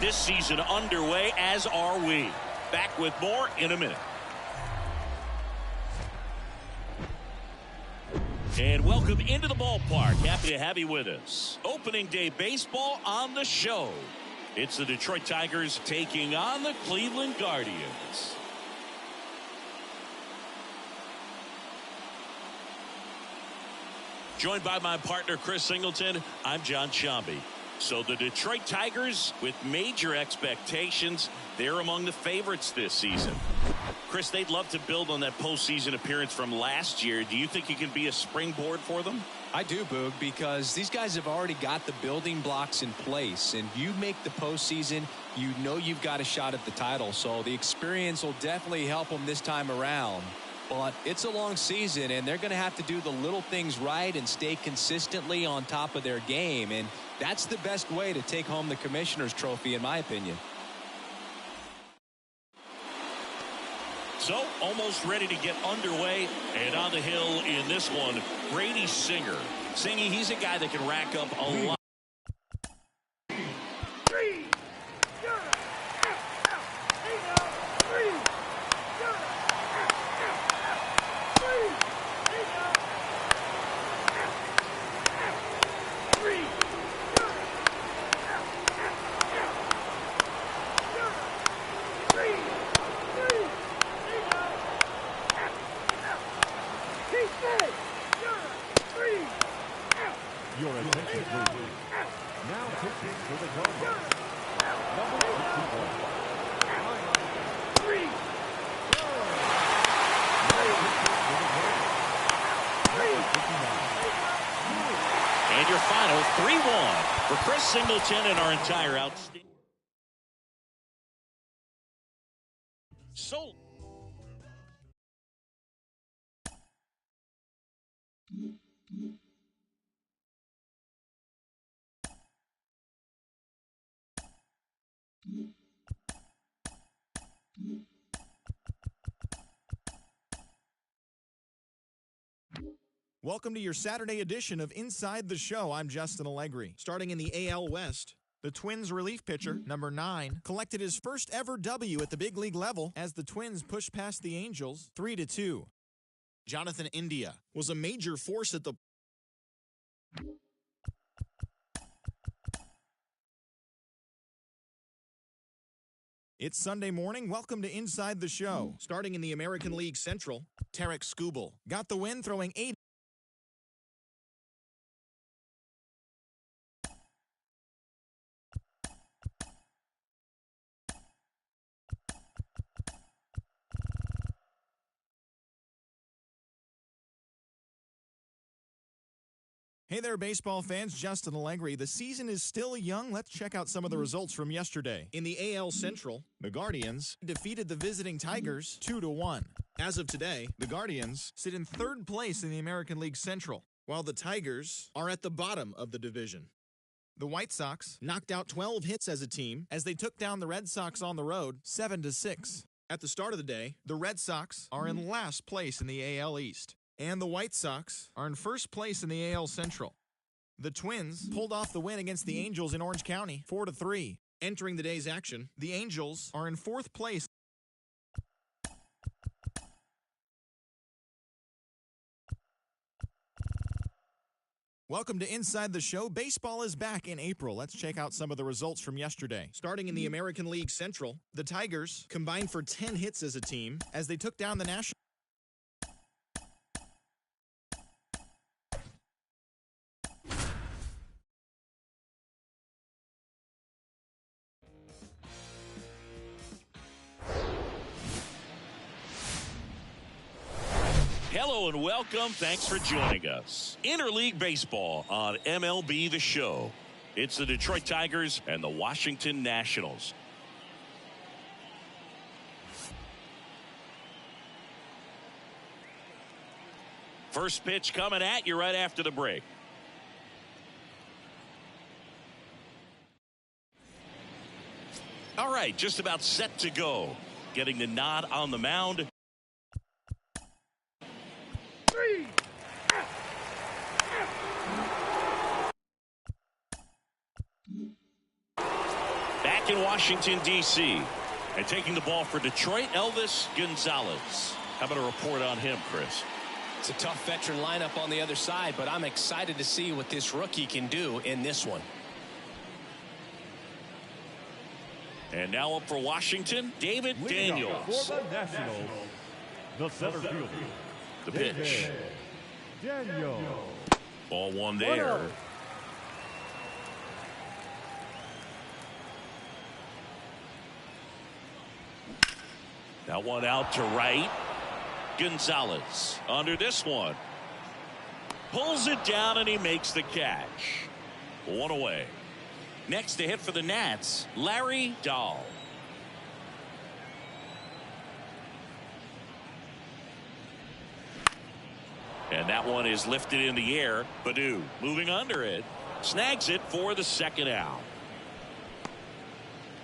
this season underway, as are we. Back with more in a minute. And welcome into the ballpark. Happy to have you with us. Opening day baseball on the show. It's the Detroit Tigers taking on the Cleveland Guardians. Joined by my partner, Chris Singleton, I'm John Shambi. So the Detroit Tigers, with major expectations, they're among the favorites this season. Chris, they'd love to build on that postseason appearance from last year. Do you think it can be a springboard for them? I do, Boog, because these guys have already got the building blocks in place. And you make the postseason, you know you've got a shot at the title. So the experience will definitely help them this time around. But it's a long season, and they're going to have to do the little things right and stay consistently on top of their game. And that's the best way to take home the Commissioner's Trophy, in my opinion. So, almost ready to get underway, and on the hill in this one, Brady Singer. Singy, he's a guy that can rack up a lot. Your attention, please. Now pitching for the Guardians. Number 51. And your final 3-1 for Chris Singleton and our entire outstanding. So. Welcome to your Saturday edition of Inside the Show. I'm Justin Allegri. Starting in the AL West, the Twins relief pitcher, number 9, collected his first ever W at the big league level as the Twins pushed past the Angels 3-2. Jonathan India was a major force at the It's Sunday morning. Welcome to Inside the Show. Starting in the American League Central, Tarek Skubal got the win throwing 8. Hey there, baseball fans. Justin Allegri. The season is still young. Let's check out some of the results from yesterday. In the AL Central, the Guardians defeated the visiting Tigers 2-1. As of today, the Guardians sit in 3rd place in the American League Central, while the Tigers are at the bottom of the division. The White Sox knocked out 12 hits as a team as they took down the Red Sox on the road 7-6. At the start of the day, the Red Sox are in last place in the AL East, and the White Sox are in 1st place in the AL Central. The Twins pulled off the win against the Angels in Orange County, 4-3. Entering the day's action, the Angels are in 4th place. Welcome to Inside the Show. Baseball is back in April. Let's check out some of the results from yesterday. Starting in the American League Central, the Tigers combined for 10 hits as a team as they took down the National. Hello and welcome. Thanks for joining us. Interleague Baseball on MLB The Show. It's the Detroit Tigers and the Washington Nationals. First pitch coming at you right after the break. All right, just about set to go. Getting the nod on the mound. Back in Washington, D.C. And taking the ball for Detroit, Elvis Gonzalez. How about a report on him, Chris? It's a tough veteran lineup on the other side, but I'm excited to see what this rookie can do in this one. And now up for Washington, David Daniels. For the Nationals, the center fielder. The pitch. Daniels. Ball one there. That one out to right. Gonzalez under this one. Pulls it down and he makes the catch. One away. Next to hit for the Nats, Larry Dahl. And that one is lifted in the air. Baду moving under it. Snags it for the second out.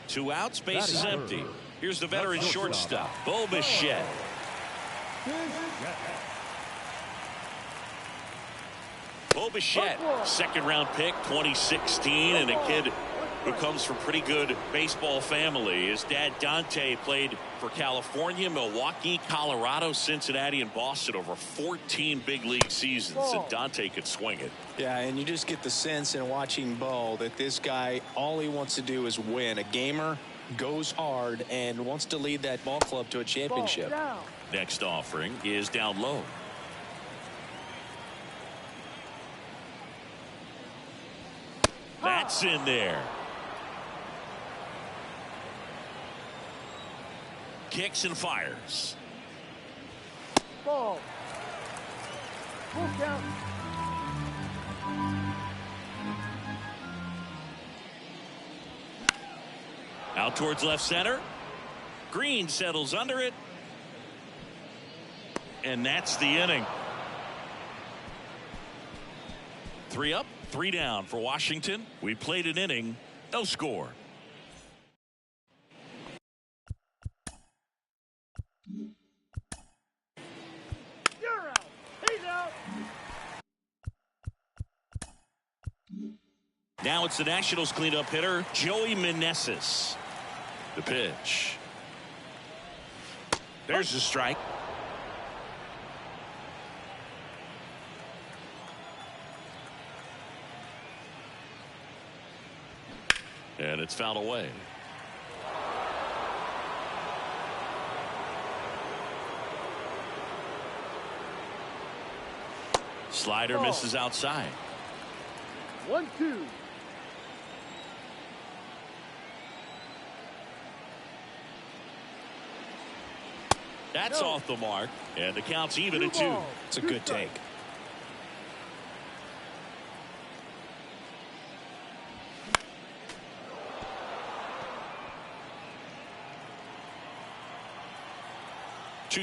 2 outs, base is empty. Here's the veteran shortstop, Bo Bichette. Bo Bichette, second-round pick, 2016, and a kid who comes from pretty good baseball family. His dad, Dante, played for California, Milwaukee, Colorado, Cincinnati, and Boston over 14 big league seasons, and Dante could swing it. Yeah, and you just get the sense in watching Bo that this guy, all he wants to do is win. A gamer, goes hard, and wants to lead that ball club to a championship. Next offering is down low. That's in there. Kicks and fires. Ball. Full count. Out towards left center. Green settles under it. And that's the inning. 3 up, 3 down for Washington. We played an inning, no score. You're out. He's out. Now it's the Nationals cleanup hitter, Joey Meneses. The pitch. There's the strike. And it's fouled away. Slider misses outside. 1-2. That's off the mark, and the count's even at 2. It's a good take.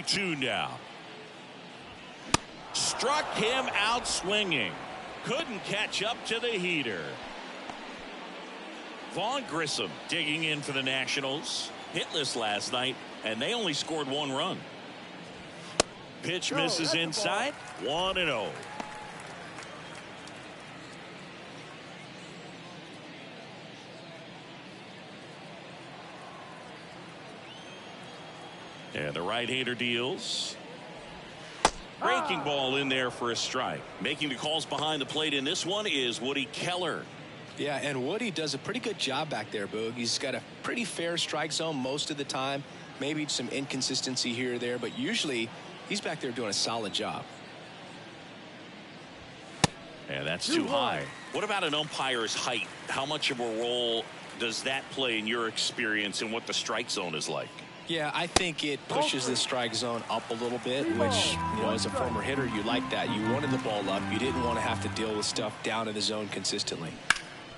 Two now. Struck him out swinging. Couldn't catch up to the heater. Vaughn Grissom digging in for the Nationals. Hitless last night, and they only scored 1 run. Pitch misses inside. 1-0. And the right-hander deals. Breaking ball in there for a strike. Making the calls behind the plate in this one is Woody Keller. Yeah, and Woody does a pretty good job back there, Boog. He's got a pretty fair strike zone most of the time. Maybe some inconsistency here or there, but usually he's back there doing a solid job. And that's too high. What about an umpire's height? How much of a role does that play in your experience and what the strike zone is like? Yeah, I think it pushes the strike zone up a little bit, which, you know, as a former hitter, you like that. You wanted the ball up. You didn't want to have to deal with stuff down in the zone consistently.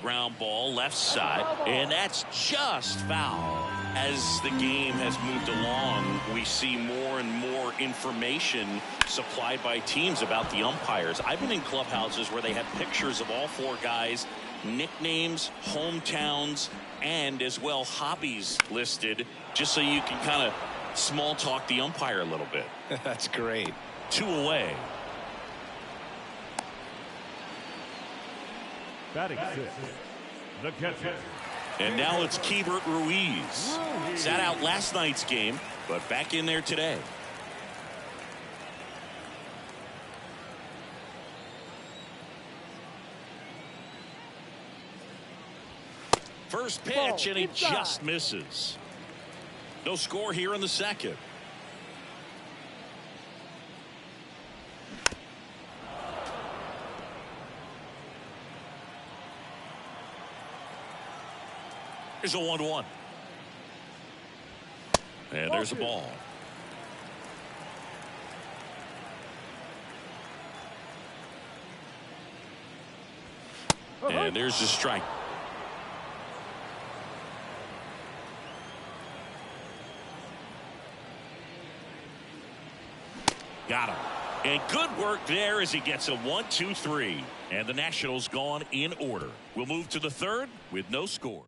Ground ball left side, and that's just foul. As the game has moved along, we see more and more information supplied by teams about the umpires. I've been in clubhouses where they have pictures of all 4 guys, nicknames, hometowns, and as well hobbies listed, just so you can kind of small talk the umpire a little bit. That's great. 2 away. Batting 6, the catcher, And now it's Keibert Ruiz. Sat out last night's game, but back in there today. First pitch, and he just misses. No score here in the second. Here's a 1-1. And there's a ball. And there's the strike. Got him. And good work there as he gets a 1-2-3. And the Nationals gone in order. We'll move to the third with no score.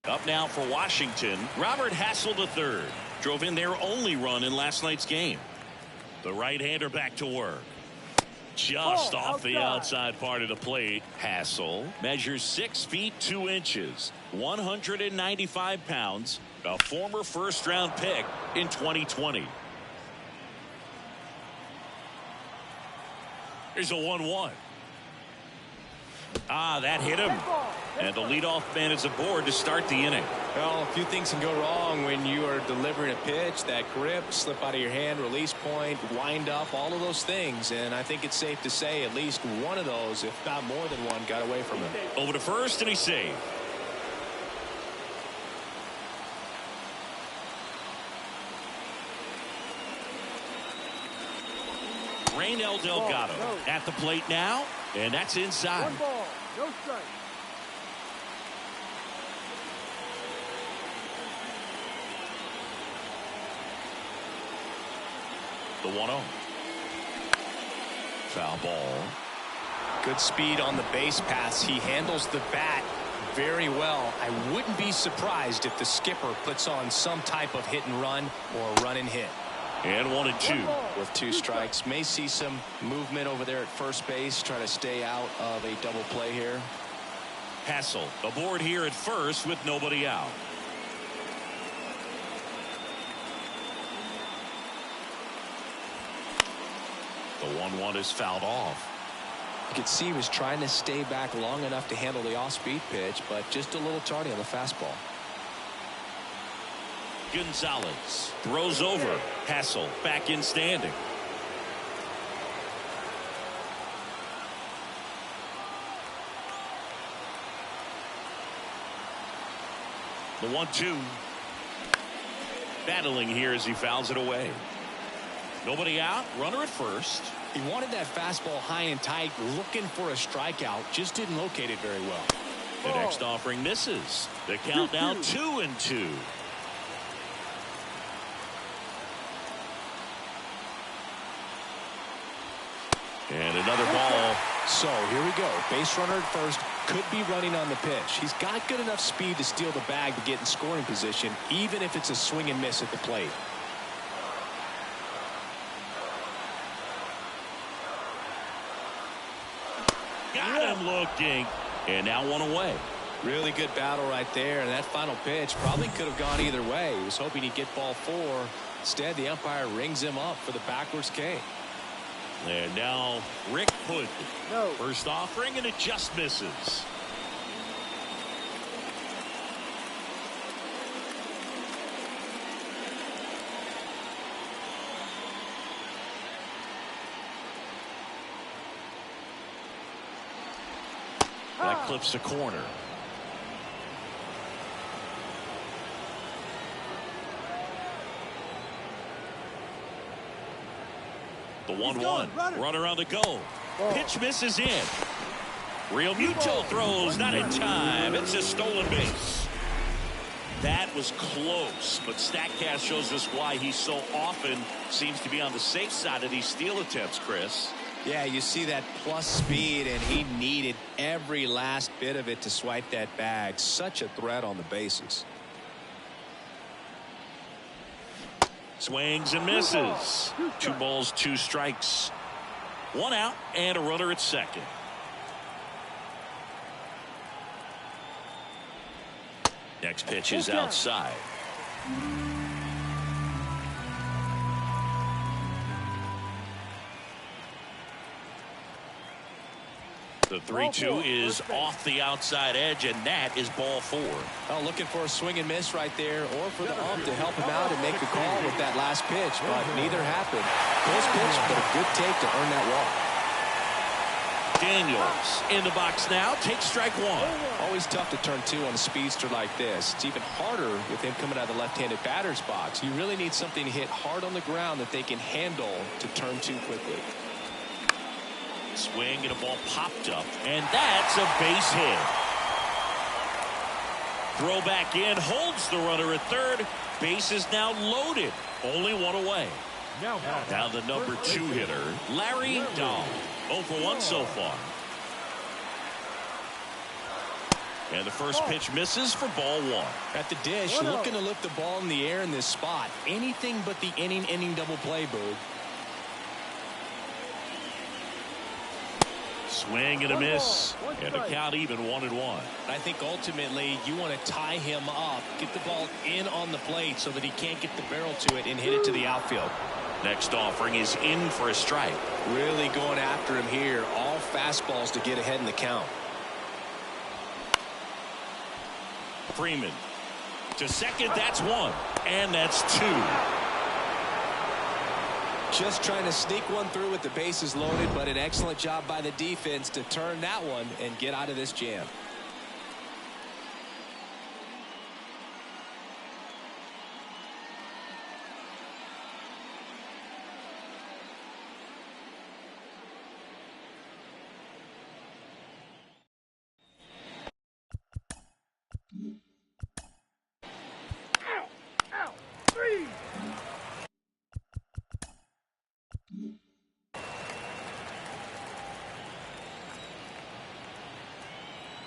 Up now for Washington, Robert Hassel III drove in their only run in last night's game. The right-hander back to work. Just off the outside part of the plate. Hassel measures 6 feet 2 inches, 195 pounds, a former first-round pick in 2020. Here's a 1-1. That hit him. And the leadoff man is aboard to start the inning. Well, a few things can go wrong when you are delivering a pitch. That grip, slip out of your hand, release point, wind up, all of those things. And I think it's safe to say at least one of those, if not more than one, got away from him. Over to first, and he's saved. Raynel Delgado at the plate now, and that's inside. 1 ball, no strike. The 1-0. Foul ball. Good speed on the base pass. He handles the bat very well. I wouldn't be surprised if the skipper puts on some type of hit and run or run and hit. And 1-2. With 2 strikes. May see some movement over there at first base. Try to stay out of a double play here. Hassel aboard here at first with nobody out. The 1-1 is fouled off. You could see he was trying to stay back long enough to handle the off-speed pitch, but just a little tardy on the fastball. Gonzalez throws over. Hassel back in standing. The 1-2. Battling here as he fouls it away. Nobody out. Runner at first. He wanted that fastball high and tight, looking for a strikeout. Just didn't locate it very well. The next offering misses. The count now 2-2. And another ball. So here we go. Base runner at first. Could be running on the pitch. He's got good enough speed to steal the bag to get in scoring position, even if it's a swing and miss at the plate. Got him looking. And now 1 away. Really good battle right there. And that final pitch probably could have gone either way. He was hoping he'd get ball 4. Instead, the umpire rings him up for the backwards K. And now Rick Hood. No. First offering, and it just misses. That clips the corner. The 1-1. Runner on the go. Pitch misses in. Real Muto throws, not in time. It's a stolen base. That was close, but StatCast shows us why he so often seems to be on the safe side of these steal attempts, Chris. Yeah, you see that plus speed, and he needed every last bit of it to swipe that bag. Such a threat on the bases. Swings and misses. 2 balls, 2 strikes. 1 out and a runner at second. Next pitch is outside. The 3-2 is off the outside edge, and that is ball 4. Oh, looking for a swing and miss right there, or for the ump to help him out and make a call with that last pitch, but neither happened. Close pitch, but a good take to earn that walk. Daniels in the box now, takes strike 1. Always tough to turn 2 on a speedster like this. It's even harder with him coming out of the left-handed batter's box. You really need something to hit hard on the ground that they can handle to turn 2 quickly. Swing and a ball popped up, and that's a base hit. Throw back in, holds the runner at third. Base is now loaded, only 1 away. Now the number 2 hitter, Larry Dahl. 0 for 1 so far. And the first pitch misses for ball 1. At the dish, looking to lift the ball in the air in this spot. Anything but the inning double play, Boog. Swing and a miss, and the count even 1-1. I think ultimately you want to tie him up, get the ball in on the plate so that he can't get the barrel to it and hit it to the outfield. Next offering is in for a strike. Really going after him here. All fastballs to get ahead in the count. Freeman to second, that's 1, and that's 2. Just trying to sneak one through with the bases loaded, but an excellent job by the defense to turn that one and get out of this jam.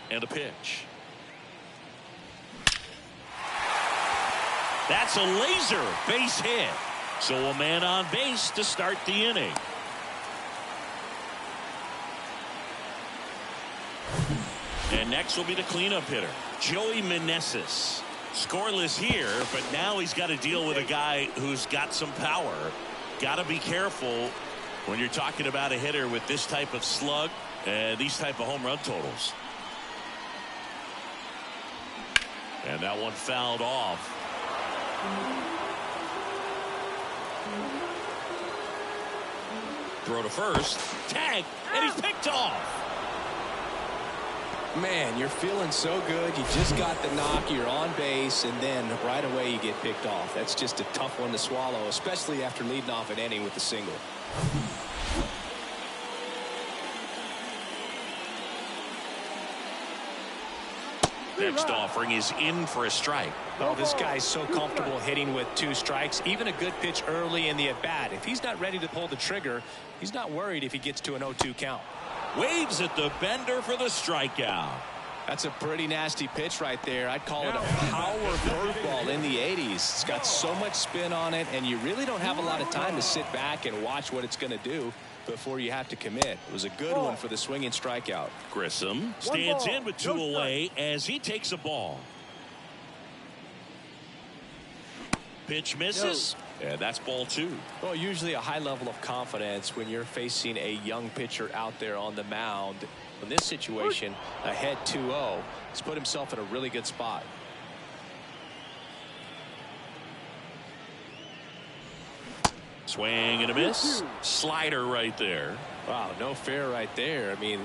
And a pitch. That's a laser base hit. So a man on base to start the inning. And next will be the cleanup hitter, Joey Meneses. Scoreless here, but now he's got to deal with a guy who's got some power. Got to be careful when you're talking about a hitter with this type of slug and these type of home run totals. And that one fouled off. Throw to first. Tag. And he's picked off. Man, you're feeling so good. You just got the knock. You're on base. And then right away you get picked off. That's just a tough one to swallow, especially after leading off an inning with a single. Next offering is in for a strike. Oh, this guy's so comfortable hitting with 2 strikes. Even a good pitch early in the at-bat. If he's not ready to pull the trigger, he's not worried if he gets to an 0-2 count. Waves at the bender for the strikeout. That's a pretty nasty pitch right there. I'd call it a power curveball in the 80s. It's got so much spin on it, and you really don't have a lot of time to sit back and watch what it's going to do before you have to commit. It was a good one for the swinging strikeout. Grissom stands in with 2 away as he takes a ball. Pitch misses, and that's ball 2. Well, usually a high level of confidence when you're facing a young pitcher out there on the mound. In this situation, ahead 2-0, he's put himself in a really good spot. Swing and a miss. Slider right there. Wow, no fair right there. I mean,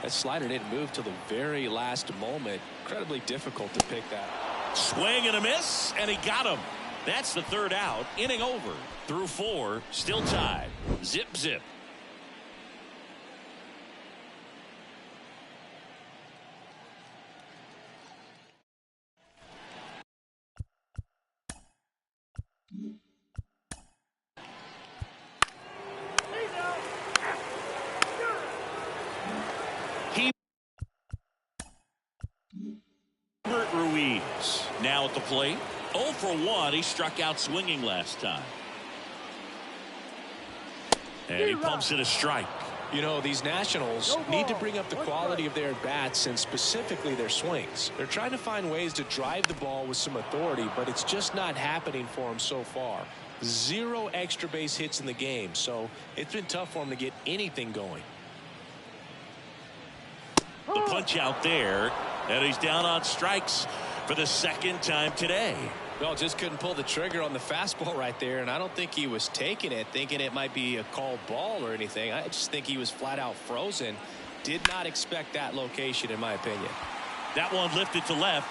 that slider didn't move till the very last moment. Incredibly difficult to pick that. Swing and a miss, and he got him. That's the 3rd out. Inning over. Through 4, still tied. Zip, zip. Ruiz now at the plate. 0 for 1. He struck out swinging last time. And he pumps in a strike. You know, these Nationals need to bring up the quality of their bats and specifically their swings. They're trying to find ways to drive the ball with some authority, but it's just not happening for them so far. 0 extra base hits in the game, so it's been tough for them to get anything going. The punch out there, and he's down on strikes for the second time today. Well, just couldn't pull the trigger on the fastball right there, and I don't think he was taking it, thinking it might be a called ball or anything. I just think he was flat out frozen. Did not expect that location, in my opinion. That one lifted to left.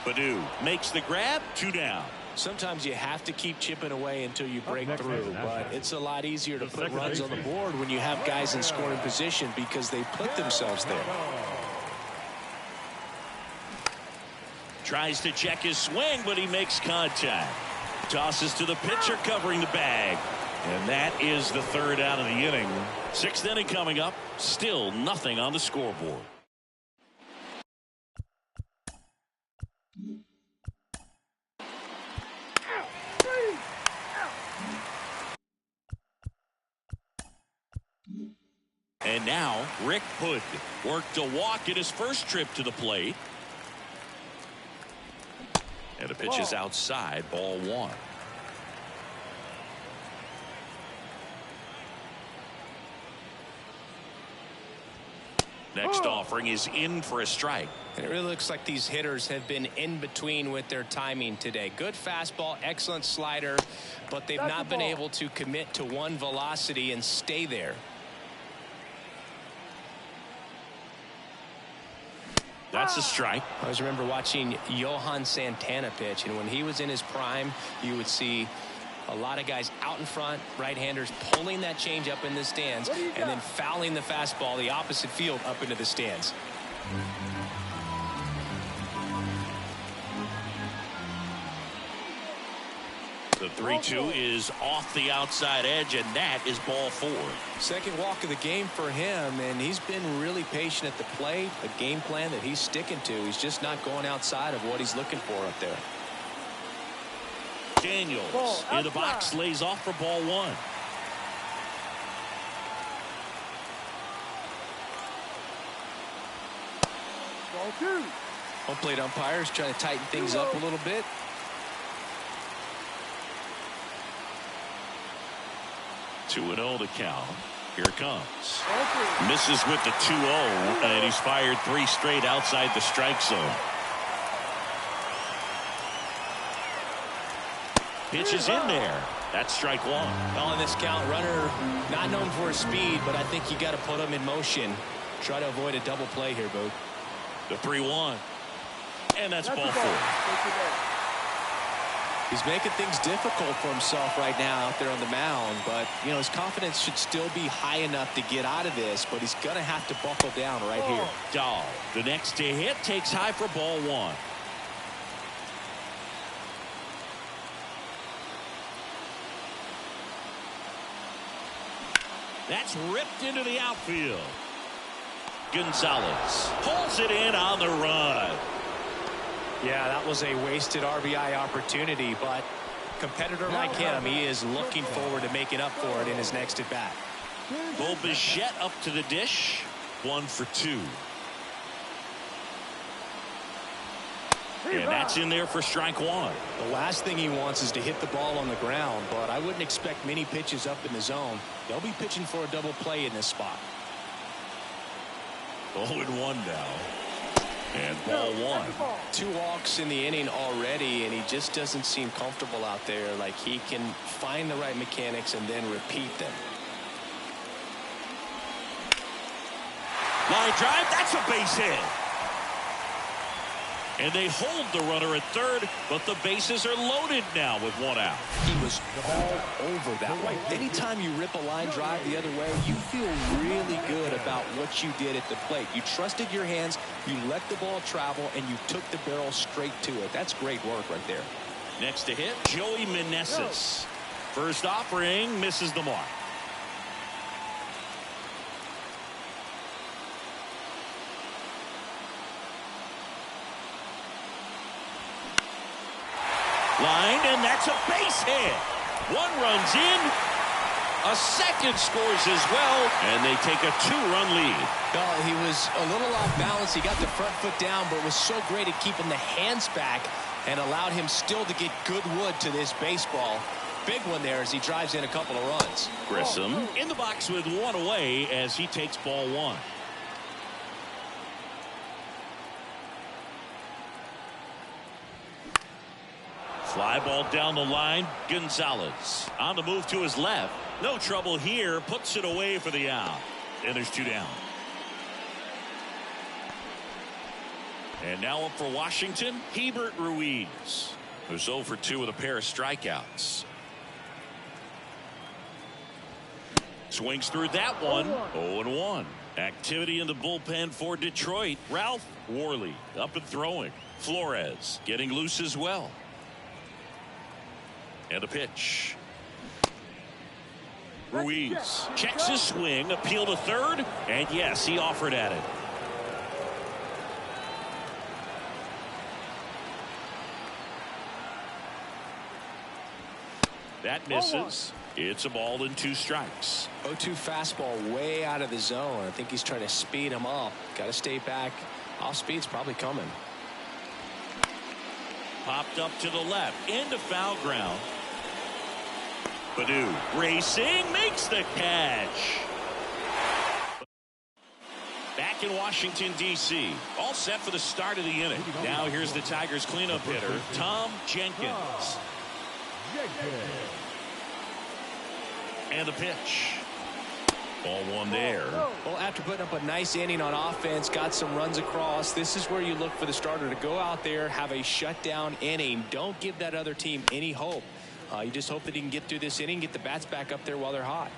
Badu makes the grab, 2 down. Sometimes you have to keep chipping away until you break through, but it's a lot easier to put runs on the board when you have guys in scoring position because they put themselves there. Tries to check his swing, but he makes contact. Tosses to the pitcher covering the bag. And that is the 3rd out of the inning. 6th inning coming up. Still nothing on the scoreboard. And now Rick Hood worked a walk in his first trip to the plate. And the pitch is outside, ball 1. Next offering is in for a strike. And it really looks like these hitters have been in between with their timing today. Good fastball, excellent slider, but they've not been able to commit to one velocity and stay there. That's a strike. I always remember watching Johan Santana pitch, and when he was in his prime, you would see a lot of guys out in front, right-handers pulling that change up in the stands and then fouling the fastball the opposite field up into the stands. The 3-2 is off the outside edge, and that is ball 4. Second walk of the game for him, and he's been really patient at the plate. A game plan that he's sticking to. He's just not going outside of what he's looking for up there. Daniels in the box, lays off for ball 1. Ball 2. Home plate umpires trying to tighten things up a little bit. Two 2-0 the count. Here it comes. Misses with the 2-0, and he's fired 3 straight outside the strike zone. Pitch is in there. That's strike 1. Well, in this count, runner not known for his speed, but I think you got to put him in motion. Try to avoid a double play here, Boog. The 3-1. And that's ball 4. He's making things difficult for himself right now out there on the mound, but you know his confidence should still be high enough to get out of this, but he's going to have to buckle down right here. Dahl, the next to hit, takes high for ball 1. That's ripped into the outfield. Gonzalez pulls it in on the run. Yeah, that was a wasted RBI opportunity, but competitor like him, he is looking forward to making up for it in his next at bat. Bo Bichette up to the dish. 1 for 2. And that's in there for strike 1. The last thing he wants is to hit the ball on the ground, but I wouldn't expect many pitches up in the zone. They'll be pitching for a double play in this spot. 0-1 now. And ball 1. 2 walks in the inning already, and he just doesn't seem comfortable out there. Like he can find the right mechanics and then repeat them. Line drive, that's a base hit. And they hold the runner at third, but the bases are loaded now with 1 out. He was all over that one. Anytime you rip a line drive the other way, you feel really good about what you did at the plate. You trusted your hands, you let the ball travel, and you took the barrel straight to it. That's great work right there. Next to hit, Joey Meneses. First offering, misses the mark. Line, and that's a base hit. One runs in. A second scores as well, and they take a 2-run lead. Well, he was a little off balance. He got the front foot down, but was so great at keeping the hands back and allowed him still to get good wood to this baseball. Big one there as he drives in a couple of runs. Grissom in the box with one away as he takes ball one. Fly ball down the line. Gonzalez on the move to his left. No trouble here. Puts it away for the out. And there's 2 down. And now up for Washington, Hebert Ruiz, who's 0 for 2 with a pair of strikeouts. Swings through that one. 0-1. Activity in the bullpen for Detroit. Ralph Worley up and throwing. Flores getting loose as well. And a pitch. Ruiz checks his swing, appeal to third, and yes, he offered at it. That misses. It's a ball and 2 strikes. 0-2 fastball way out of the zone. I think he's trying to speed him up. Got to stay back. Off speed's probably coming. Popped up to the left into foul ground. Badu racing, makes the catch. Back in Washington, D.C. All set for the start of the inning. Now here's the Tigers cleanup hitter, Tom Jenkins. And the pitch. Ball one there. Well, after putting up a nice inning on offense, got some runs across, this is where you look for the starter to go out there, have a shutdown inning. Don't give that other team any hope. You just hope that he can get through this inning, get the bats back up there while they're hot.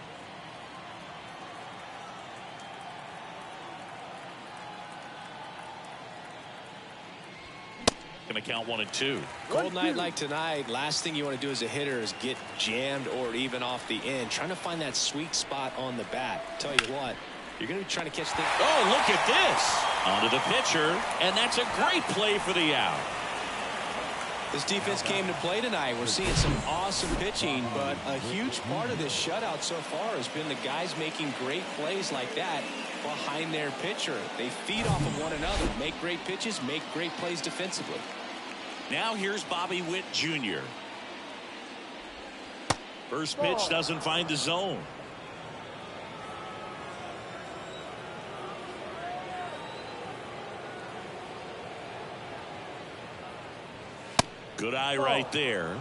Gonna count 1 and 2. Cold night like tonight, last thing you want to do as a hitter is get jammed or even off the end. Trying to find that sweet spot on the bat. Tell you what, you're going to be trying to catch things. Oh, look at this. Onto the pitcher, and that's a great play for the out. This defense came to play tonight. We're seeing some awesome pitching, but a huge part of this shutout so far has been the guys making great plays like that behind their pitcher. They feed off of one another, make great pitches, make great plays defensively. Now here's Bobby Witt Jr. First pitch doesn't find the zone. Good eye right there.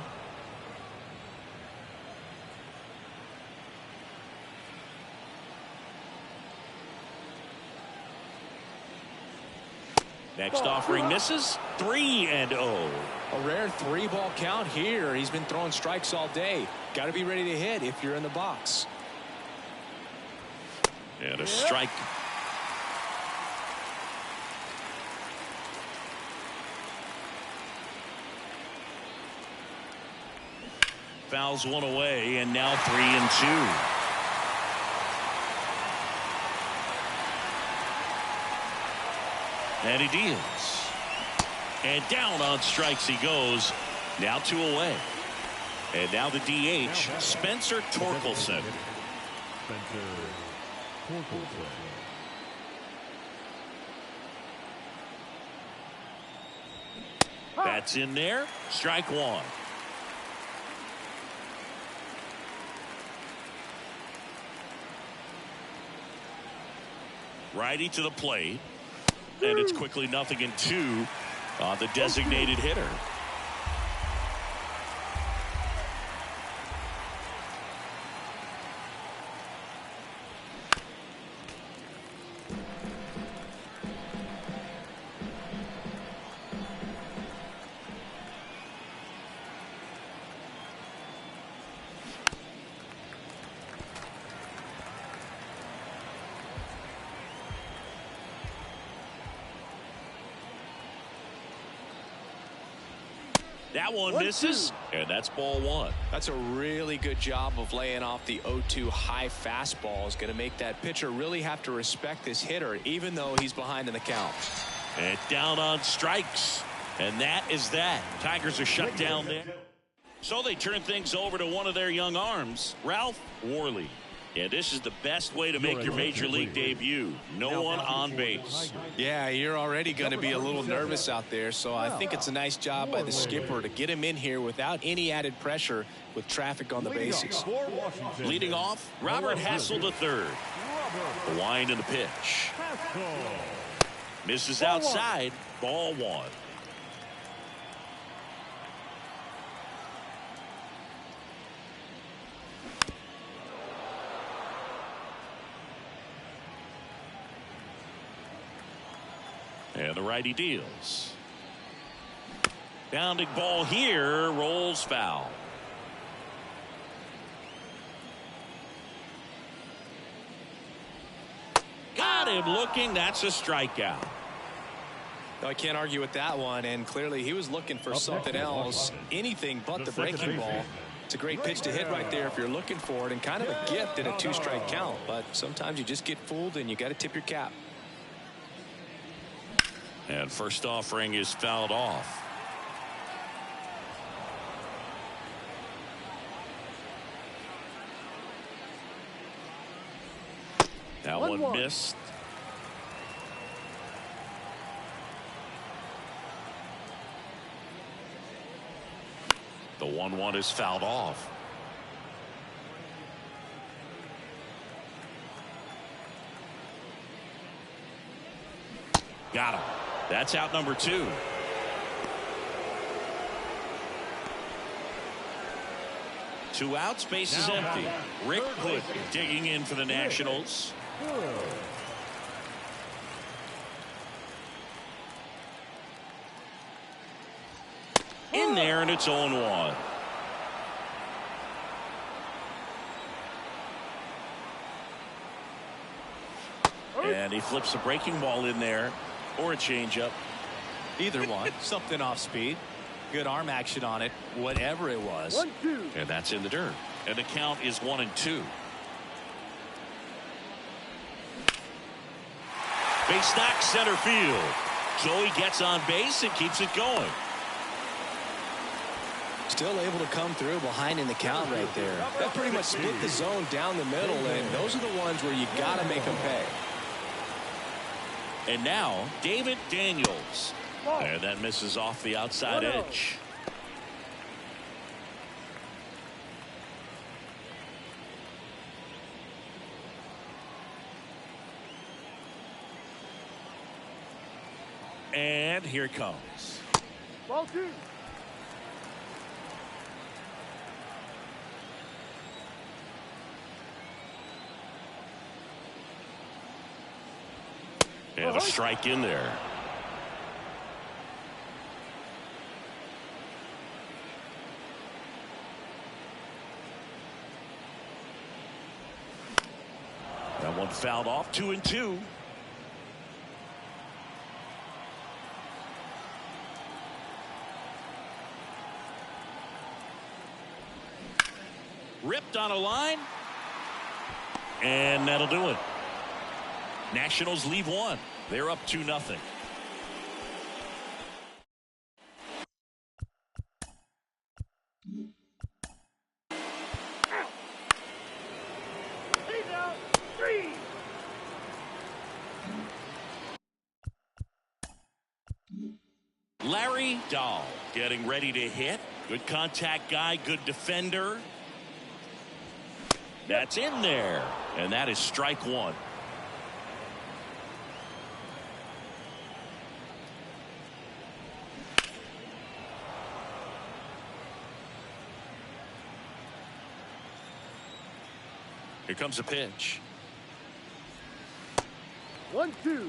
Next offering misses. 3-0. A rare 3-ball count here. He's been throwing strikes all day. Got to be ready to hit if you're in the box. And a strike. Fouls one away, and now 3-2. And he deals. And down on strikes he goes. Now 2 away. And now the DH, Spencer Torkelson. That's in there. Strike 1. Righty to the plate. And it's quickly 0-2 on the designated hitter. That one misses, and that's ball 1. That's a really good job of laying off the 0-2 high fastball. Is going to make that pitcher really have to respect this hitter, even though he's behind in the count. And down on strikes, and that is that. Tigers are shut down there. So they turn things over to one of their young arms, Ralph Worley. Yeah, this is the best way to make your major league debut. No one on base. Yeah, you're already going to be a little nervous out there, so I think it's a nice job by the skipper to get him in here without any added pressure with traffic on the bases. Leading off, Robert Hassel III. The wind and the pitch. Misses outside, ball one. And the righty deals. Bounding ball here, rolls foul. Got him looking. That's a strikeout. I can't argue with that one, and clearly he was looking for something else, anything but the breaking ball. It's a great pitch to hit right there if you're looking for it, and kind of a gift in a two-strike count, but sometimes you just get fooled and you got to tip your cap. And first offering is fouled off. That one missed. The 1-1 is fouled off. Got him. That's out number 2. Two outs, base is empty. Rick Hood digging in for the Nationals. In there, and it's 0-1. And he flips a breaking ball in there. Or a changeup. Either one. Something off speed. Good arm action on it. Whatever it was. 1-2. And that's in the dirt. And the count is 1-2. Base knock center field. Joey gets on base and keeps it going. Still able to come through behind in the count right there. That pretty much split the zone down the middle, and those are the ones where you got to make them pay. And now, David Daniels. And that misses off the outside edge. And here it comes. Ball 2. And a strike in there. That one fouled off. 2-2. Ripped on a line. And that'll do it. Nationals leave one. They're up 2-0. Larry Dahl getting ready to hit. Good contact guy, good defender. That's in there. And that is strike one. Here comes a pitch. 1-2.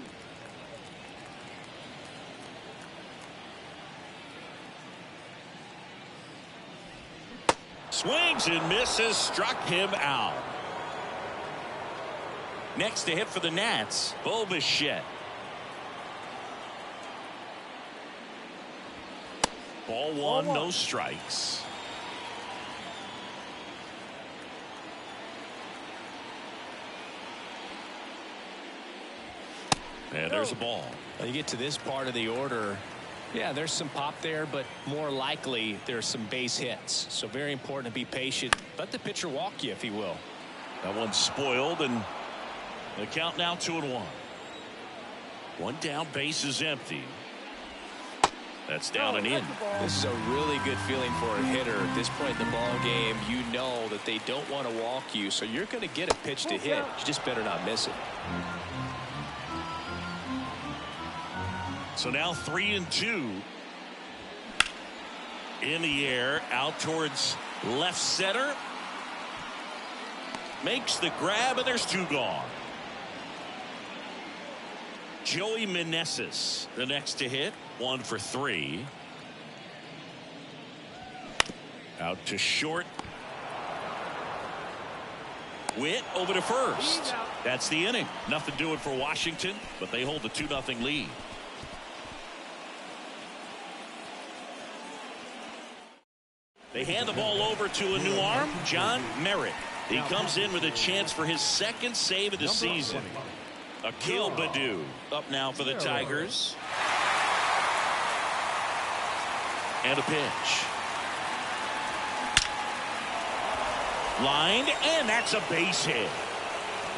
Swings and misses, struck him out. Next to hit for the Nats, Bo Bichette. Ball one, no strikes. And there's a ball. You get to this part of the order, Yeah, there's some pop there, but more likely there's some base hits. So very important to be patient. Let the pitcher walk you if he will. That one's spoiled, and the count now 2-1. One down, base is empty. That's down and in. This is a really good feeling for a hitter. At this point in the ball game, you know that they don't want to walk you, so you're going to get a pitch to hit. You just better not miss it. So now 3-2. In the air, out towards left center. Makes the grab, and there's 2 gone. Joey Meneses, the next to hit, 1 for 3. Out to short. Witt over to first. That's the inning. Nothing doing for Washington, but they hold the 2-0 lead. They hand the ball over to a new arm, John Merrick. He comes in with a chance for his 2nd save of the season. Akil Baddoo up now for the Tigers. And a pitch. Lined, and that's a base hit.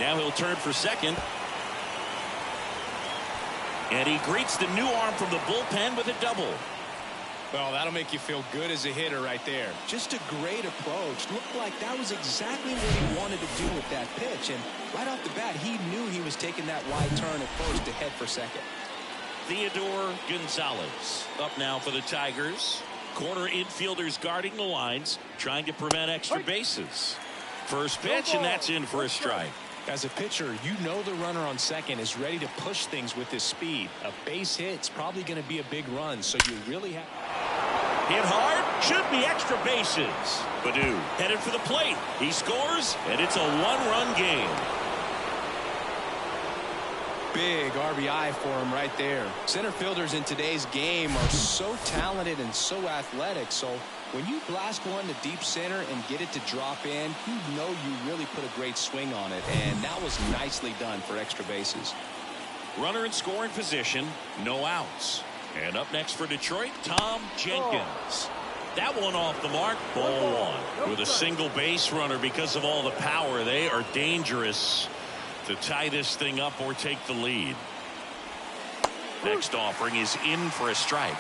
Now he'll turn for second. And he greets the new arm from the bullpen with a double. Well, that'll make you feel good as a hitter right there. Just a great approach. Looked like that was exactly what he wanted to do with that pitch. And right off the bat, he knew he was taking that wide turn at first to head for second. Theodore Gonzalez up now for the Tigers. Corner infielders guarding the lines, trying to prevent extra bases. First pitch, and that's in for a strike. As a pitcher, you know the runner on second is ready to push things with his speed. A base hit's probably going to be a big run, so you really have... Hit hard, should be extra bases. Baddoo headed for the plate. He scores, and it's a 1-run game. Big RBI for him right there. Center fielders in today's game are so talented and so athletic, so when you blast one to deep center and get it to drop in, you know you really put a great swing on it, and that was nicely done for extra bases. Runner in scoring position, no outs. And up next for Detroit, Tom Jenkins. That one off the mark, ball 1. With a single base runner, because of all the power, they are dangerous to tie this thing up or take the lead. Next offering is in for a strike.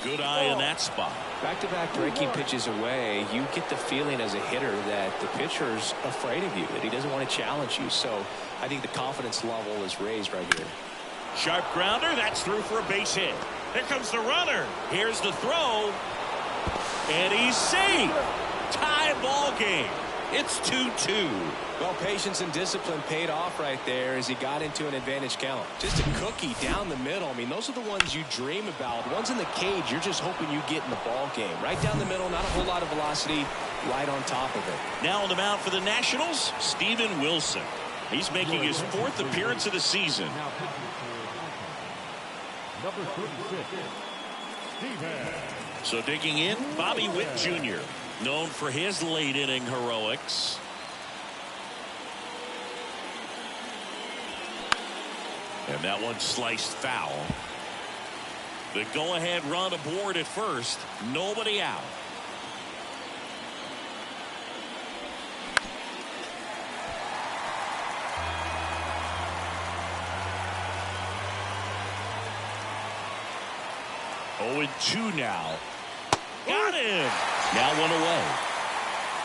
Good eye in that spot. Back-to-back breaking pitches away, you get the feeling as a hitter that the pitcher's afraid of you, that he doesn't want to challenge you. So I think the confidence level is raised right here. Sharp grounder, that's through for a base hit. Here comes the runner. Here's the throw. And he's safe. Tie ball game. It's 2-2. Well, patience and discipline paid off right there as he got into an advantage count. Just a cookie down the middle. I mean, those are the ones you dream about. Ones in the cage, you're just hoping you get in the ball game. Right down the middle, not a whole lot of velocity, right on top of it. Now on the mound for the Nationals, Steven Wilson. He's making his 4th appearance of the season. Number 36, Steven. So digging in, Bobby Witt Jr., known for his late inning heroics. And that one sliced foul. The go-ahead run aboard at first. Nobody out. Oh, 2 now. Got him. Now 1 away.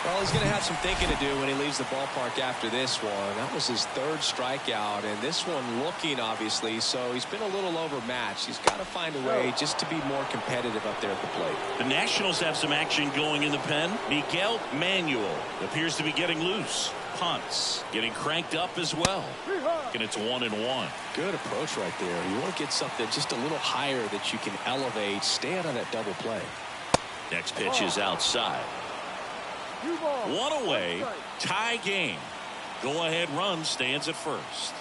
Well, he's going to have some thinking to do when he leaves the ballpark after this one. That was his 3rd strikeout, and this one looking, obviously, so he's been a little overmatched. He's got to find a way just to be more competitive up there at the plate. The Nationals have some action going in the pen. Miguel Manuel appears to be getting loose. Punts getting cranked up as well. And it's 1-1. Good approach right there. You want to get something just a little higher that you can elevate. Stay out on that double play. Next pitch is outside. 1 away, tie game. Go-ahead run stands at first.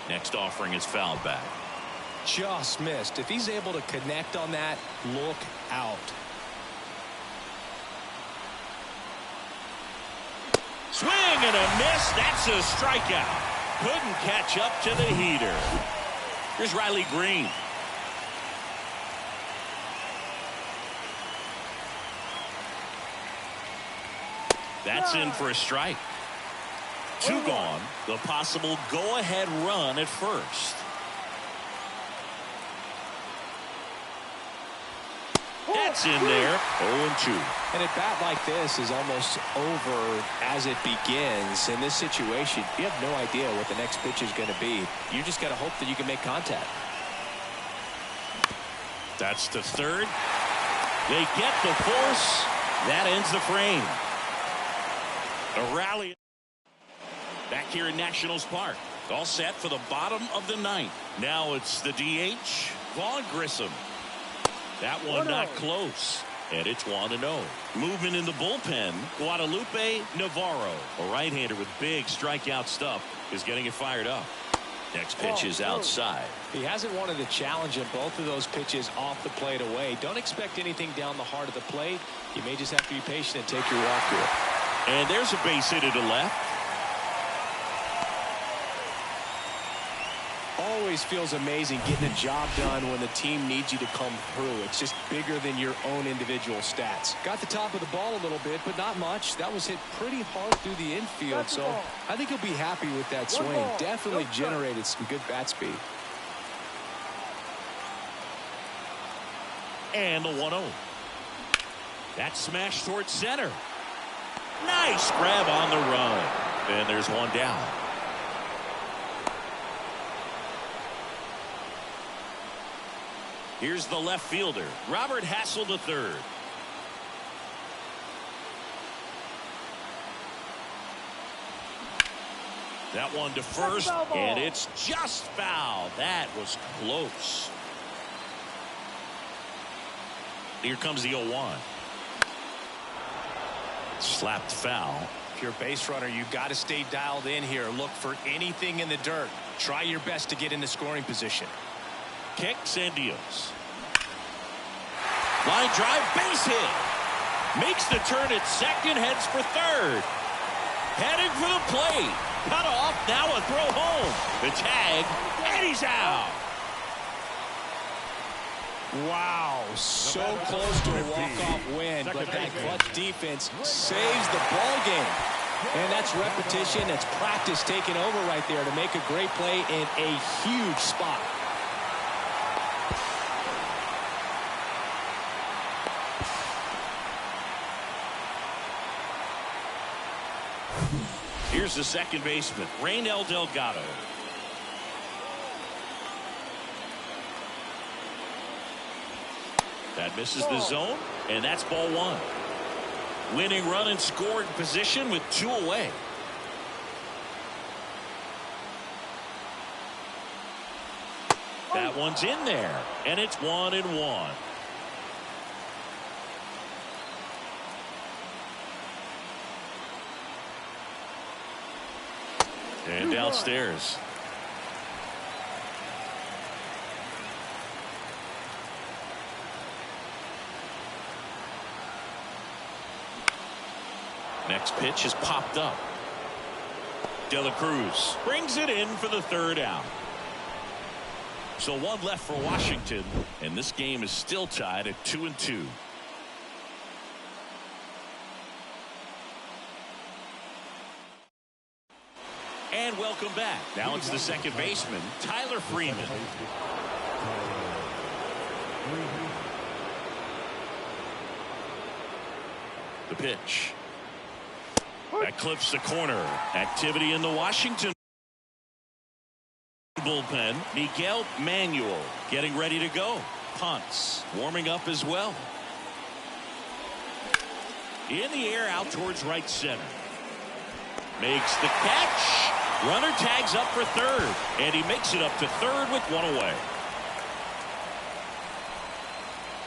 Next offering is fouled back. Just missed. If he's able to connect on that, look out. Swing and a miss. That's a strikeout. Couldn't catch up to the heater. Here's Riley Green. That's in for a strike. 2 gone. The possible go-ahead run at first. That's in there. 0-2. And a bat like this is almost over as it begins. In this situation, you have no idea what the next pitch is going to be. You just got to hope that you can make contact. That's to third. They get the force. That ends the frame. A rally back here in Nationals Park. All set for the bottom of the 9th. Now it's the DH, Vaughn Grissom. That one not close. And it's 1-0. Movement in the bullpen. Guadalupe Navarro, a right-hander with big strikeout stuff, is getting it fired up. Next pitch is outside. He hasn't wanted a challenge in both of those pitches off the plate away. Don't expect anything down the heart of the plate. You may just have to be patient and take your walk to it. And there's a base hit to the left. Always feels amazing getting a job done when the team needs you to come through. It's just bigger than your own individual stats. Got the top of the ball a little bit, but not much. That was hit pretty hard through the infield, so I think he'll be happy with that swing. Definitely generated some good bat speed. And the 1-0. That smash towards center. Nice grab on the run. And there's one down. Here's the left fielder, Robert Hassel III. That one to first, and it's just foul. That was close. Here comes the 0-1. Slapped foul. If you're a base runner, you've got to stay dialed in here. Look for anything in the dirt. Try your best to get in the scoring position. Kicks and deals. Line drive, base hit. Makes the turn at second, heads for third. Heading for the plate. Cut off, now a throw home. The tag, and he's out. Wow, so close to a walk-off win, but that clutch defense saves the ball game. And that's repetition, that's practice taking over right there to make a great play in a huge spot. Here's the second baseman, Raynel Delgado. That misses the zone, and that's ball 1. Winning run in scoring position with 2 away. That one's in there, and it's 1-1. And downstairs. Next pitch is popped up. De La Cruz brings it in for the third out. So 1 left for Washington, and this game is still tied at 2-2. And welcome back. Now it's the second baseman, Tyler Freeman. The pitch. That clips the corner. Activity in the Washington bullpen. Miguel Manuel getting ready to go. Punts. Warming up as well. In the air out towards right center. Makes the catch. Runner tags up for third. And he makes it up to third with 1 away.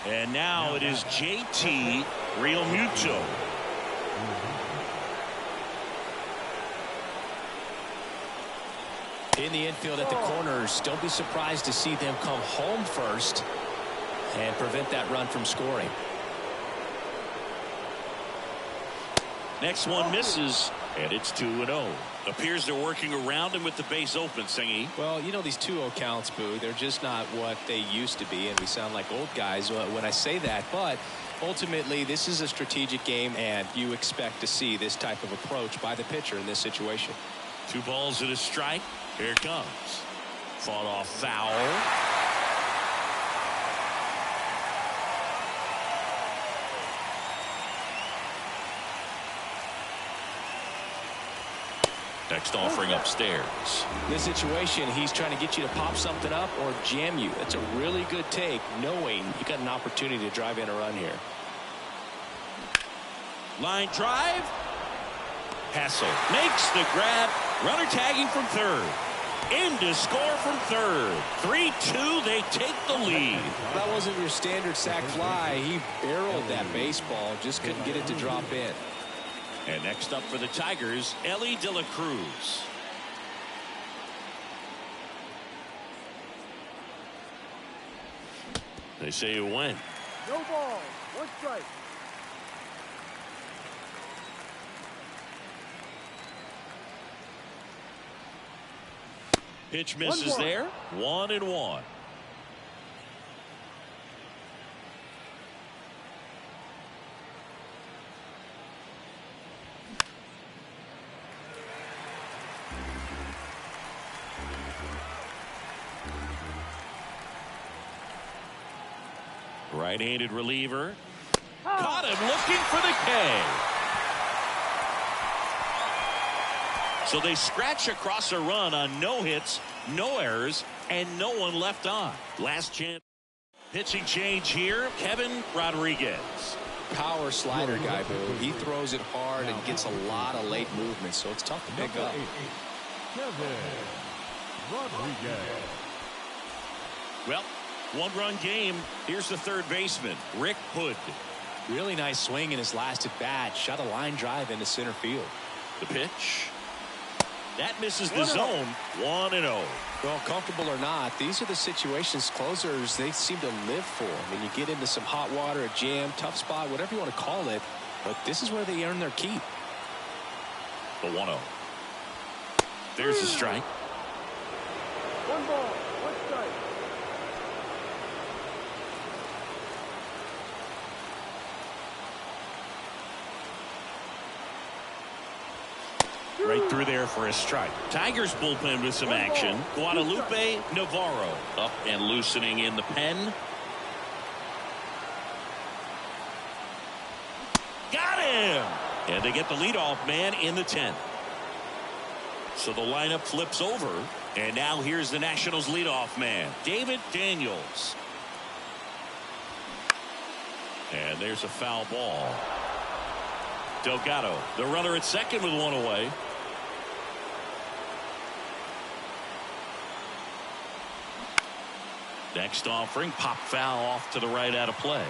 And now it is JT Realmuto. In the infield at the corners, don't be surprised to see them come home first and prevent that run from scoring. Next one misses. And it's 2-0. Appears they're working around him with the base open, Singy. Well, you know, these 2-0 counts, Boo, they're just not what they used to be, and we sound like old guys when I say that. But ultimately, this is a strategic game, and you expect to see this type of approach by the pitcher in this situation. 2 balls and a strike. Here it comes. Fought off foul. Next offering upstairs. In this situation, he's trying to get you to pop something up or jam you. That's a really good take, knowing you got an opportunity to drive in a run here. Line drive. Hassel makes the grab. Runner tagging from third. In to score from third. 3-2. They take the lead. That wasn't your standard sac fly. He barreled that baseball. Just couldn't get it to drop in. And next up for the Tigers, Ellie De La Cruz. They say it went. No ball. 1 strike. Pitch misses there. 1-1. Right-handed reliever. Caught him looking for the K. So they scratch across a run on no hits, no errors, and no one left on. Last chance. Pitching change here, Kevin Rodriguez. Power slider guy, Boo. He throws it hard and gets a lot of late movement, so it's tough to pick up. Kevin Rodriguez. Well, 1-run game. Here's the third baseman, Rick Hood. Really nice swing in his last at bat. Shot a line drive into center field. The pitch. That misses the zone. 1-0. Well, comfortable or not, these are the situations closers they seem to live for. I mean, you get into some hot water, a jam, tough spot, whatever you want to call it, but this is where they earn their keep. The 1-0. There's the strike. 1 ball. 1 strike. Right through there for a strike. Tigers bullpen with some action. Guadalupe Navarro up and loosening in the pen. Got him! And they get the leadoff man in the 10th. So the lineup flips over. And now here's the Nationals leadoff man, David Daniels. And there's a foul ball. Delgado, the runner at second with 1 away. Next offering, pop foul off to the right out of play.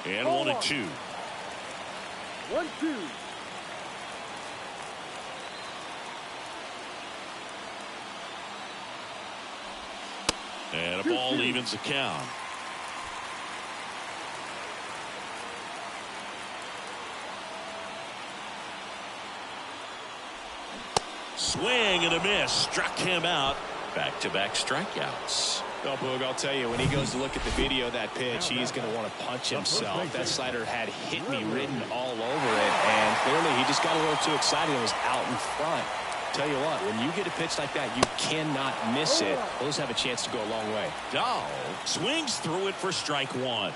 And 1-2. 1-2. And a ball evens the count. Swing and a miss. Struck him out. Back-to-back strikeouts. Well, Boog, I'll tell you, when he goes to look at the video of that pitch, he's going to want to punch himself. That slider had hit me written all over it, and clearly he just got a little too excited and was out in front. Tell you what, when you get a pitch like that, you cannot miss it. Those have a chance to go a long way. Dahl swings through it for strike 1.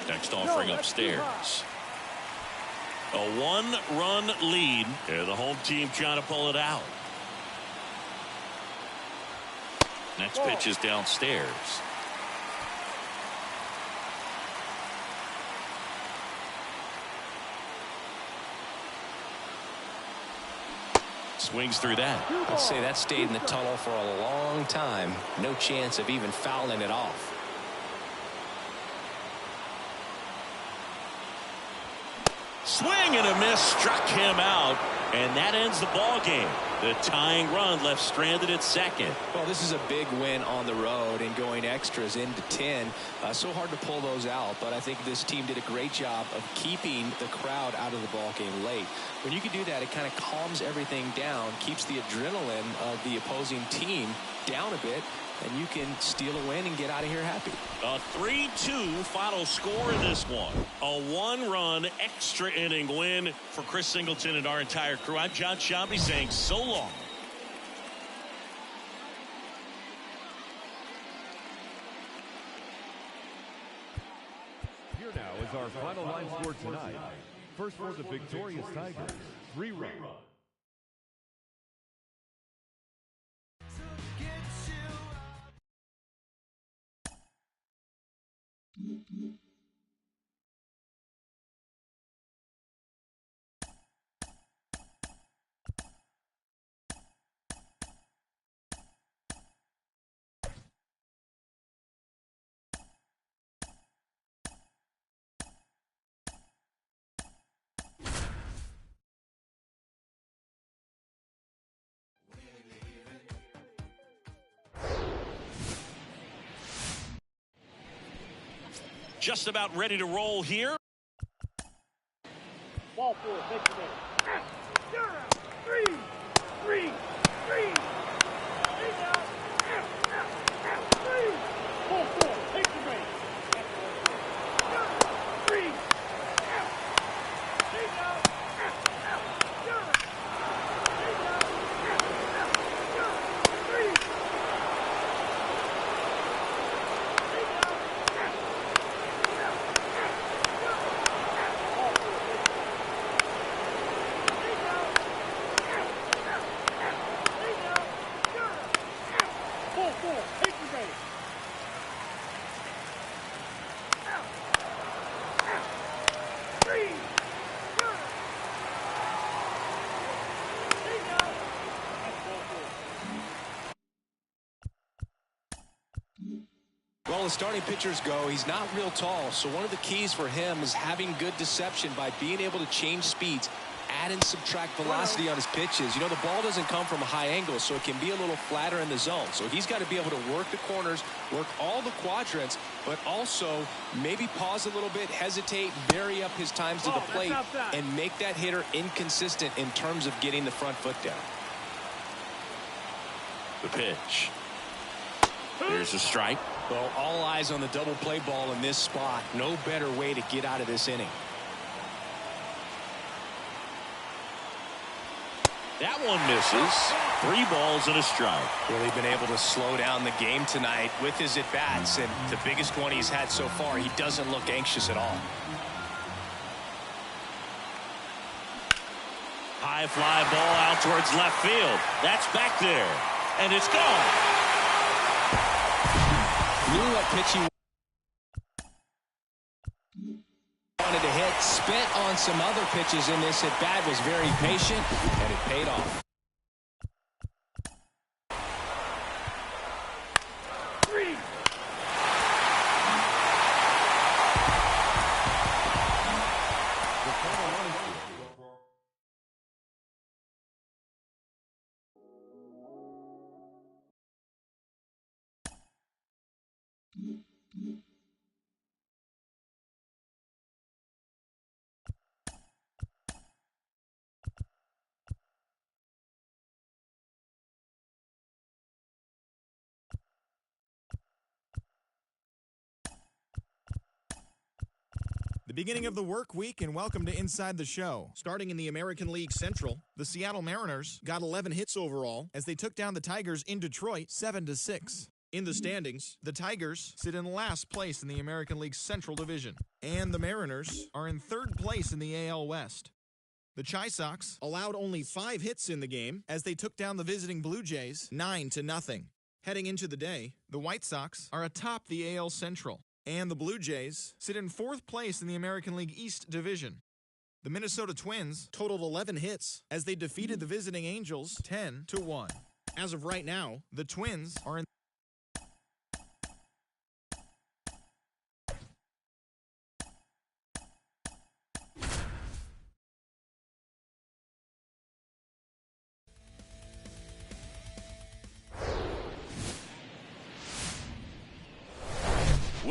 Next offering upstairs. A 1-run lead. And the home team trying to pull it out. Next pitch is downstairs. Swings through that. I'll say that stayed in the tunnel for a long time. No chance of even fouling it off. Swing and a miss, struck him out, and that ends the ball game. The tying run left stranded at second. Well, this is a big win on the road and going extras into 10. So hard to pull those out, but I think this team did a great job of keeping the crowd out of the ball game late. When you can do that, it kind of calms everything down, keeps the adrenaline of the opposing team down a bit, and you can steal a win and get out of here happy. A 3-2 final score in this one. A one-run extra inning win for Chris Singleton and our entire crew. I'm John Shambi saying so long. Here now is our final line score tonight. First for the victorious Tigers, 3 runs. Just about ready to roll here. Ball 4, take the minute. You're out. 3, 3, 3. Take out. 3. Ball 4, take the minute. 3. Take out. You're out. Take out. 3. Well, as starting pitchers go, he's not real tall, so one of the keys for him is having good deception by being able to change speeds, add and subtract velocity on his pitches. You know, the ball doesn't come from a high angle, so it can be a little flatter in the zone. So he's got to be able to work the corners, work all the quadrants, but also maybe pause a little bit, hesitate, vary up his times to the plate, and make that hitter inconsistent in terms of getting the front foot down. The pitch. There's a strike. Well, all eyes on the double play ball in this spot. No better way to get out of this inning. That one misses. 3 balls and a strike. Really been able to slow down the game tonight with his at-bats, and the biggest one he's had so far. He doesn't look anxious at all. High fly ball out towards left field. That's back there. And it's gone. Knew what pitch he wanted to hit. Spent on some other pitches in this at-bat. Was very patient, and it paid off. The beginning of the work week, and welcome to Inside the Show. Starting in the American League Central, the Seattle Mariners got 11 hits overall as they took down the Tigers in Detroit 7-6. In the standings, the Tigers sit in last place in the American League Central Division, and the Mariners are in third place in the AL West. The Chi Sox allowed only 5 hits in the game as they took down the visiting Blue Jays 9-0. Heading into the day, the White Sox are atop the AL Central, and the Blue Jays sit in 4th place in the American League East Division. The Minnesota Twins totaled 11 hits as they defeated the visiting Angels 10-1. As of right now, the Twins are in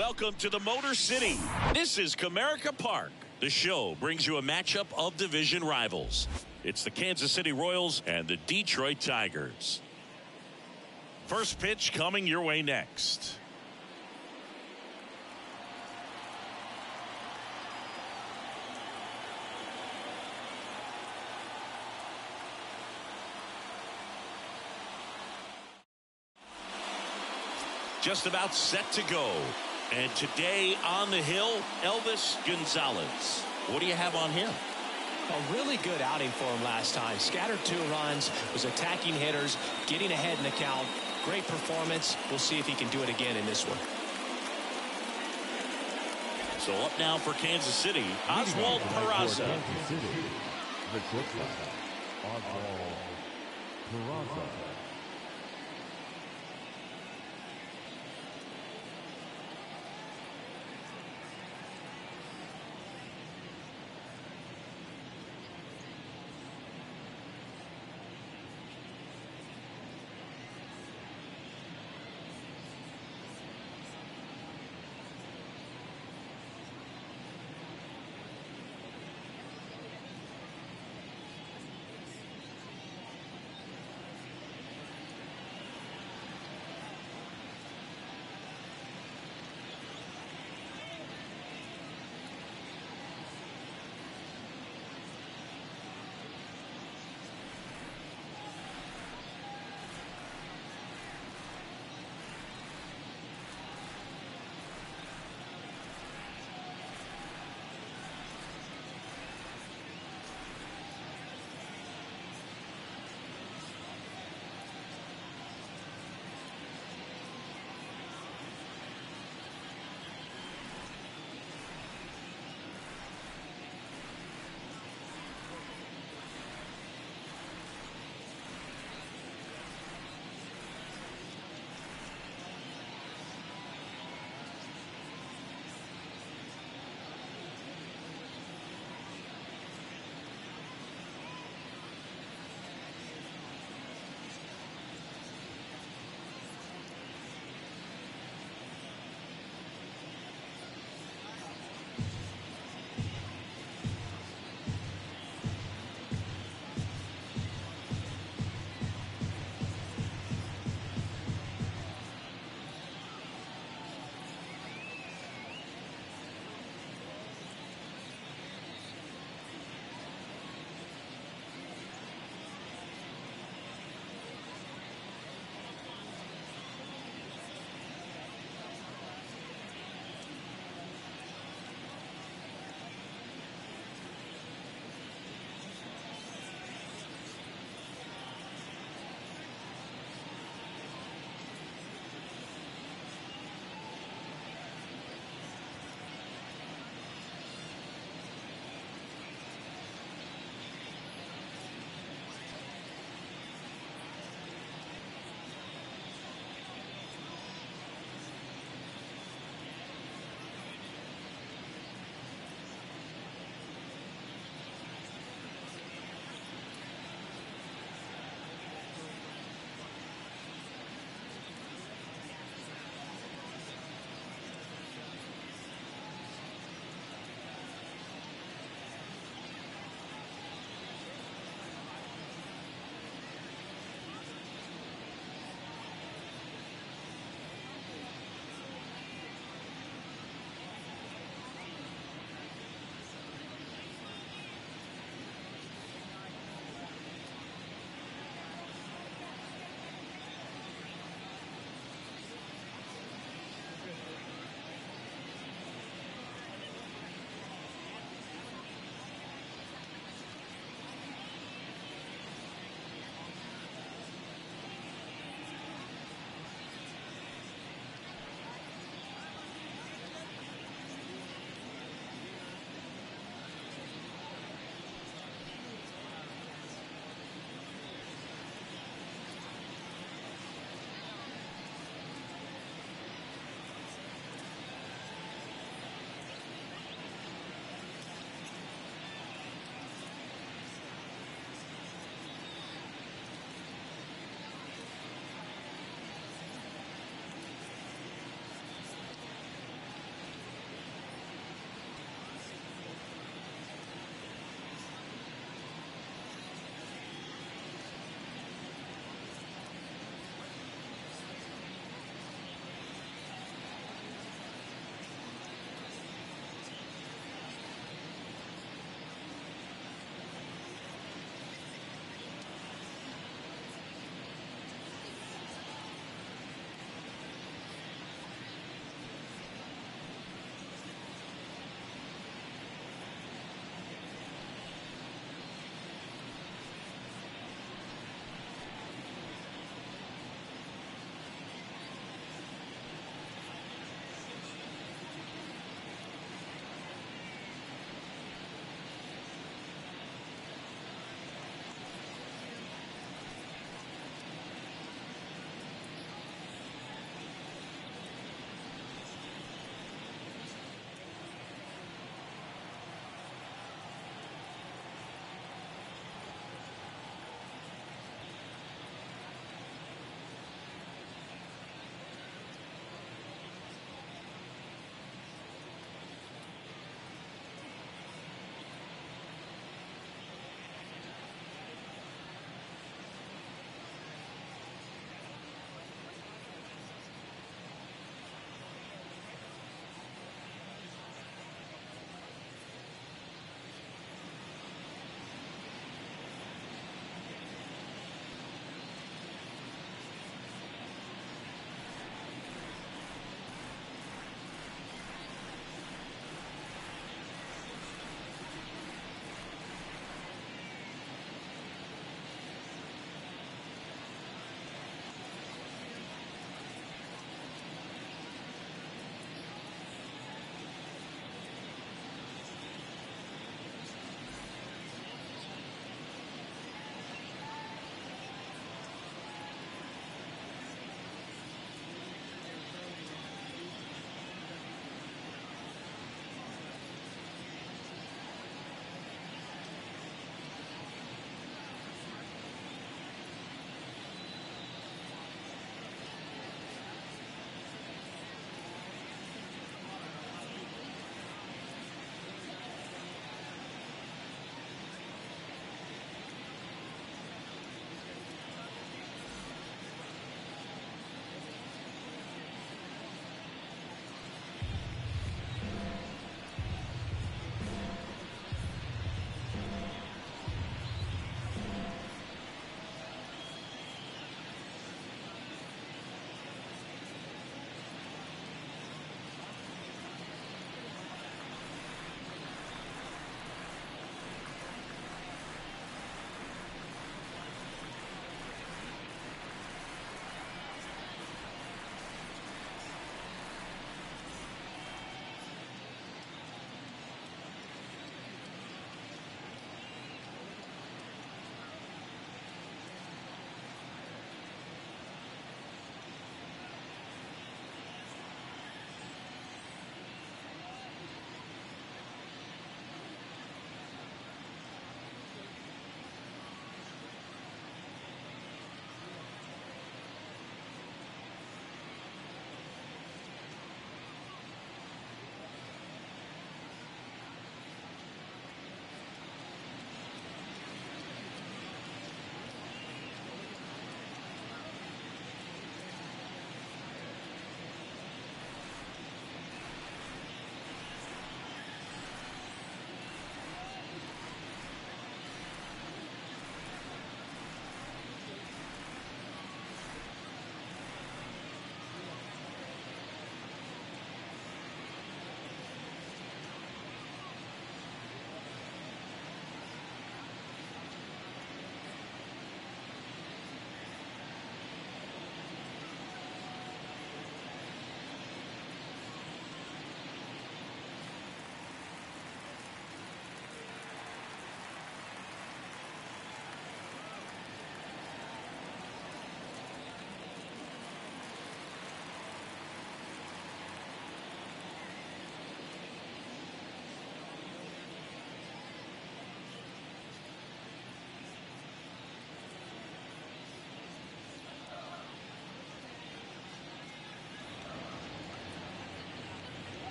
Welcome to the Motor City. This is Comerica Park. The show brings you a matchup of division rivals. It's the Kansas City Royals and the Detroit Tigers. First pitch coming your way next. Just about set to go. And today on the hill, Elvis Gonzalez. What do you have on him? A really good outing for him last time. Scattered 2 runs, was attacking hitters, getting ahead in the count. Great performance. We'll see if he can do it again in this one. So up now for Kansas City, Oswald Peraza. The shortstop, Oswald Peraza.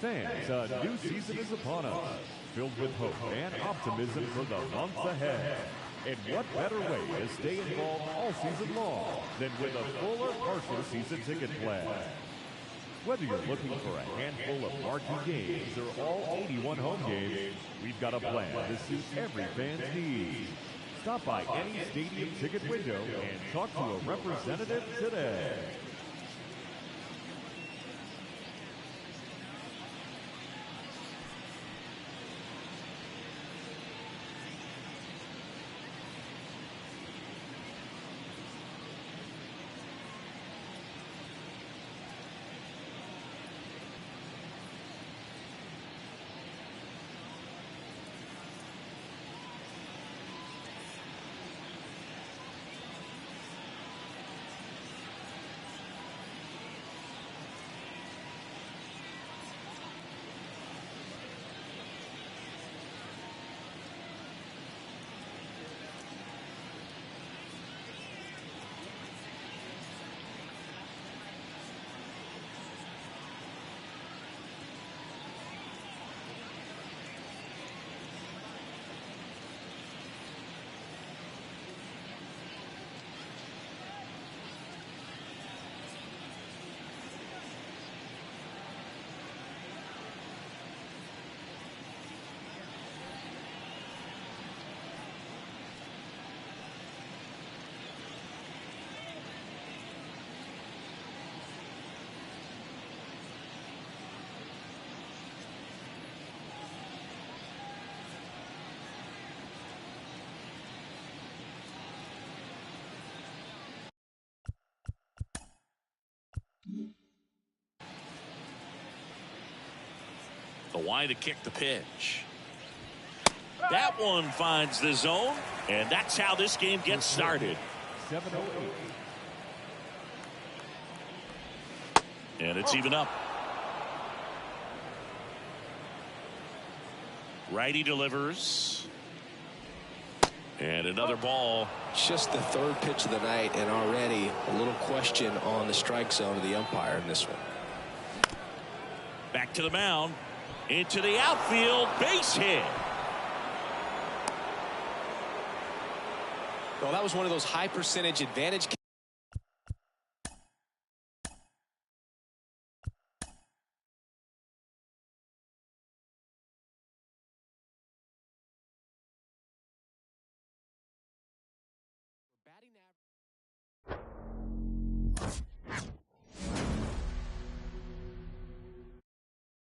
Fans, a new season is upon us, filled with hope and optimism for the months ahead. And what better way to stay involved all season long than with a full or partial season ticket plan? Whether you're looking for a handful of marquee games or all 81 home games, we've got a plan to suit every fan's needs. Stop by any stadium ticket window and talk to a representative today. The wide to kick the pitch. That one finds the zone, and that's how this game gets started. 7:08. And it's even up. Righty delivers. And another ball. Just the third pitch of the night, and already a little question on the strike zone of the umpire in this one. Back to the mound. Into the outfield. Base hit. Well, that was one of those high percentage advantage